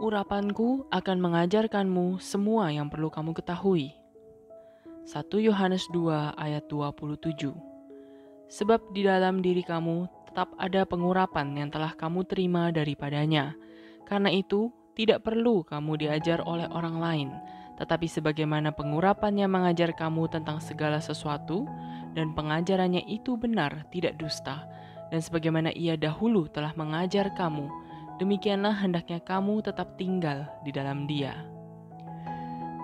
Urapanku akan mengajarkanmu semua yang perlu kamu ketahui. 1 Yohanes 2 ayat 27. Sebab di dalam diri kamu tetap ada pengurapan yang telah kamu terima daripadanya. Karena itu, tidak perlu kamu diajar oleh orang lain, tetapi sebagaimana pengurapannya mengajar kamu tentang segala sesuatu, dan pengajarannya itu benar, tidak dusta, dan sebagaimana ia dahulu telah mengajar kamu, demikianlah hendaknya kamu tetap tinggal di dalam Dia.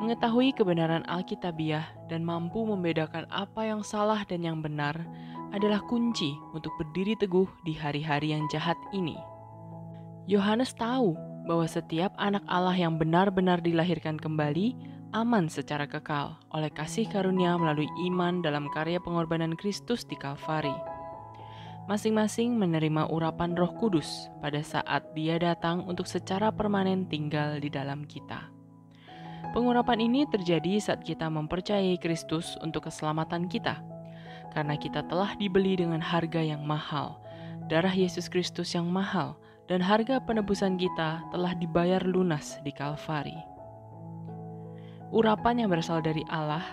Mengetahui kebenaran Alkitabiah dan mampu membedakan apa yang salah dan yang benar adalah kunci untuk berdiri teguh di hari-hari yang jahat ini. Yohanes tahu bahwa setiap anak Allah yang benar-benar dilahirkan kembali aman secara kekal oleh kasih karunia melalui iman dalam karya pengorbanan Kristus di Kalvari. Masing-masing menerima urapan Roh Kudus pada saat Dia datang untuk secara permanen tinggal di dalam kita. Pengurapan ini terjadi saat kita mempercayai Kristus untuk keselamatan kita, karena kita telah dibeli dengan harga yang mahal, darah Yesus Kristus yang mahal, dan harga penebusan kita telah dibayar lunas di Kalvari. Urapan yang berasal dari Allah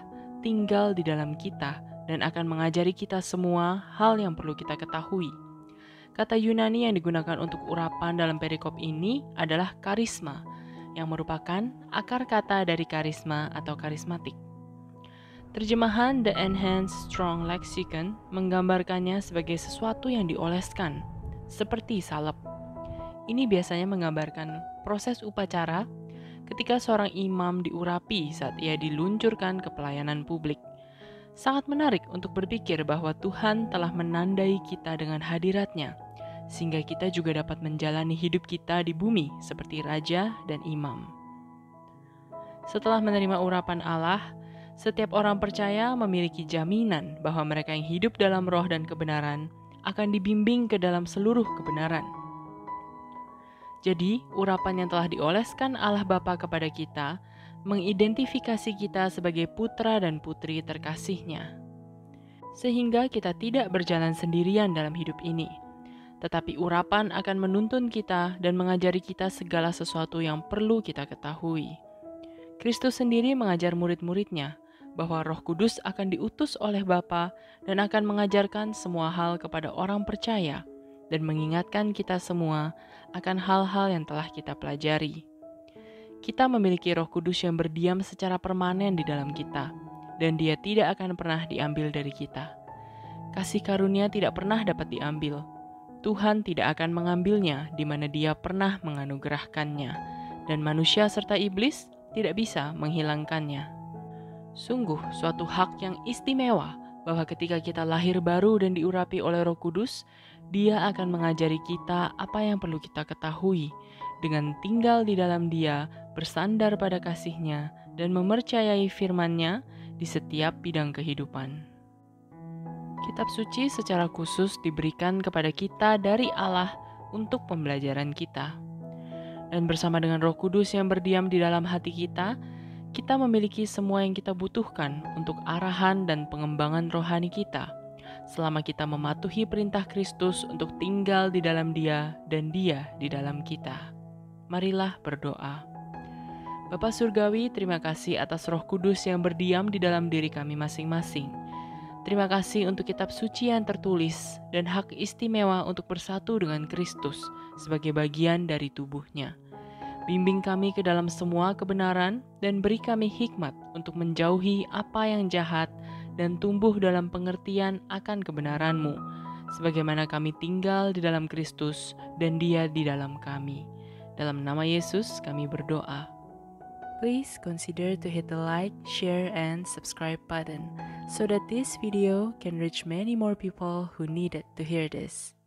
tinggal di dalam kita dan akan mengajari kita semua hal yang perlu kita ketahui. Kata Yunani yang digunakan untuk urapan dalam perikop ini adalah karisma, yang merupakan akar kata dari karisma atau karismatik. Terjemahan The Enhanced Strong Lexicon menggambarkannya sebagai sesuatu yang dioleskan, seperti salep. Ini biasanya menggambarkan proses upacara ketika seorang imam diurapi saat ia diluncurkan ke pelayanan publik. Sangat menarik untuk berpikir bahwa Tuhan telah menandai kita dengan hadirat-Nya, sehingga kita juga dapat menjalani hidup kita di bumi seperti raja dan imam. Setelah menerima urapan Allah, setiap orang percaya memiliki jaminan bahwa mereka yang hidup dalam roh dan kebenaran akan dibimbing ke dalam seluruh kebenaran. Jadi, urapan yang telah dioleskan Allah Bapa kepada kita mengidentifikasi kita sebagai putra dan putri terkasih-Nya. Sehingga kita tidak berjalan sendirian dalam hidup ini, tetapi urapan akan menuntun kita dan mengajari kita segala sesuatu yang perlu kita ketahui. Kristus sendiri mengajar murid-muridnya bahwa Roh Kudus akan diutus oleh Bapa dan akan mengajarkan semua hal kepada orang percaya dan mengingatkan kita semua akan hal-hal yang telah kita pelajari. Kita memiliki Roh Kudus yang berdiam secara permanen di dalam kita, dan Dia tidak akan pernah diambil dari kita. Kasih karunia tidak pernah dapat diambil. Tuhan tidak akan mengambilnya di mana Dia pernah menganugerahkannya, dan manusia serta iblis tidak bisa menghilangkannya. Sungguh suatu hak yang istimewa bahwa ketika kita lahir baru dan diurapi oleh Roh Kudus, Dia akan mengajari kita apa yang perlu kita ketahui dengan tinggal di dalam Dia, bersandar pada kasih-Nya, dan memercayai firman-Nya di setiap bidang kehidupan. Kitab suci secara khusus diberikan kepada kita dari Allah untuk pembelajaran kita. Dan bersama dengan Roh Kudus yang berdiam di dalam hati kita memiliki semua yang kita butuhkan untuk arahan dan pengembangan rohani kita, selama kita mematuhi perintah Kristus untuk tinggal di dalam Dia dan Dia di dalam kita. Marilah berdoa. Bapa Surgawi, terima kasih atas Roh Kudus yang berdiam di dalam diri kami masing-masing. Terima kasih untuk kitab suci yang tertulis dan hak istimewa untuk bersatu dengan Kristus sebagai bagian dari tubuh-Nya. Bimbing kami ke dalam semua kebenaran dan beri kami hikmat untuk menjauhi apa yang jahat dan tumbuh dalam pengertian akan kebenaran-Mu, sebagaimana kami tinggal di dalam Kristus dan Dia di dalam kami. Dalam nama Yesus kami berdoa. Please consider to hit the like, share, and subscribe button so that this video can reach many more people who needed to hear this.